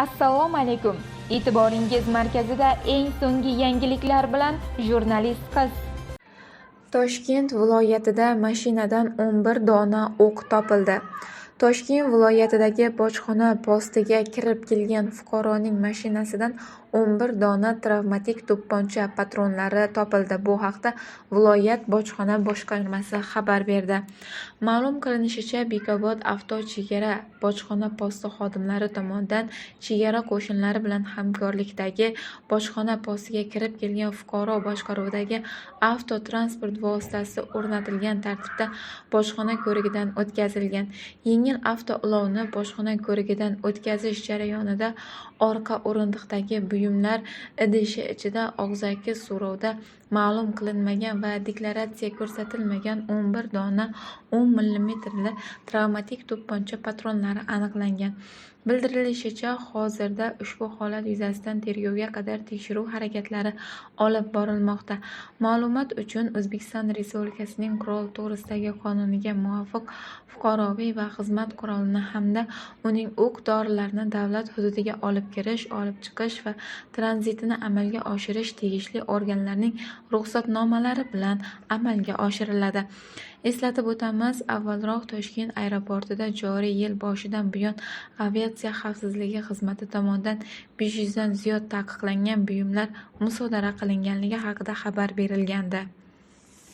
Assalomu alaykum. E'tiboringiz markazida eng so'nggi yangiliklar bilan jurnalist qiz. Toshkent viloyatida mashinadan 11 dona o'q topildi. Toshkent viloyatidagi bojxona postiga kirib kelgan fuqaroning mashinasidan 11 dona travmatik to'pponcha patronlari topildi. Bu haqda viloyat bojxona boshqarmasi xabar berdi. Ma'lum qilinishicha, Bekobod avto-chegara bojxona posti xodimlari tomonidan chegara qo'shinlari bilan hamkorlikdagi bojxona postiga kirib kelgan fuqaro boshqaruvidagi avtotransport vositasi o'rnatilgan tartibda bojxona ko'rigidan o'tkazilgan. Yengil avtoulovni bojxona ko'rigidan o'tkazish jarayonida orqa o'rindiqdagi buyumlar idishi ichida og'zaki so'rovda ma'lum qilinmagan va deklaratsiya ko'rsatilmagan 11 dona 10 millimetrli travmatik to'pponcha patronlari aniqlangan. Bildirilishicha, hozirda ushbu holat yuzasidan tergovga qadar tekshiruv harakatlari olib borilmoqda. Ma'lumot uchun, O'zbekiston Respublikasining Qurol to'g'risidagi qonuniga muvofiq fuqaroviy va xizmat qurolini hamda uning o'q-dorilarini davlat hududiga olib kirish, olib chiqish va tranzitini amalga oshirish tegishli organlarning ruxsatnomalari bilan amalga oshiriladi. Eslatib o'tamiz, avvalroq Toshkent aeroportida joriy yil boshidan buyon aviatsiya xavfsizligi xizmati tomonidan 500 dan ziyod taqiqlangan buyumlar musodara qilinganligi haqida xabar berilgandi.